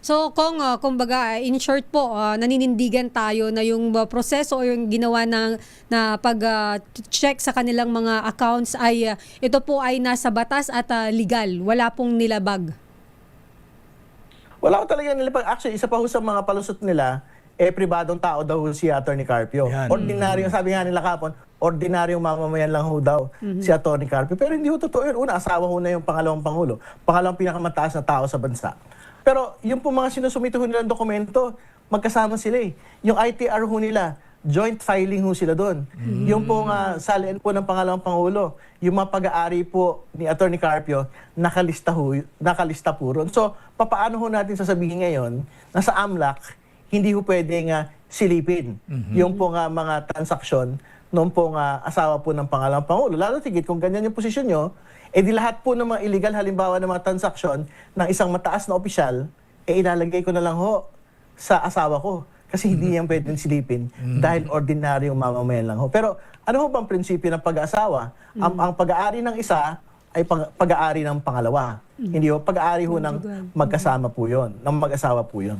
So kung kumbaga in short po naninindigan tayo na yung proseso o yung ginawa na pag-check sa kanilang mga accounts ay ito po ay nasa batas at legal. Wala pong nilabag. Wala ko talaga nila. Actually, isa pa ho sa mga palusot nila, pribadong tao daw si Atty. Carpio. Yan. Ordinaryong, sabi nga nila kapon, ordinaryong mamamayan lang ho daw si Atty. Carpio. Pero hindi ho totoo yun. Una, asawa ho na yung pangalawang pangulo. Pangalawang pinakamataas na tao sa bansa. Pero yung po mga sinusumito ho nilang dokumento, magkasama sila eh. Yung ITR ho nila, joint filing ho sila doon. Yung pong salian po ng pangalawang pangulo, yung mga pag-aari po ni Atty. Carpio, nakalista po ron. So, papaano ho natin sasabihin ngayon na sa AMLAC, hindi ho pwedeng silipin yung pong mga transaksyon noong pong asawa po ng pangalawang pangulo. Lalo tigit, kung ganyan yung posisyon nyo, di lahat po ng mga illegal, halimbawa ng mga transaksyon ng isang mataas na opisyal, ilalagay ko na lang ho sa asawa ko. Kasi hindi yan pwedeng silipin dahil ordinaryong mamamayan lang ho. Pero ano ho bang prinsipyo ng pag-aasawa? Ang pag-aari ng isa ay pag-aari ng pangalawa. Hindi ho, pag-aari ho ng magkasama po yun, ng mag-asawa po yun.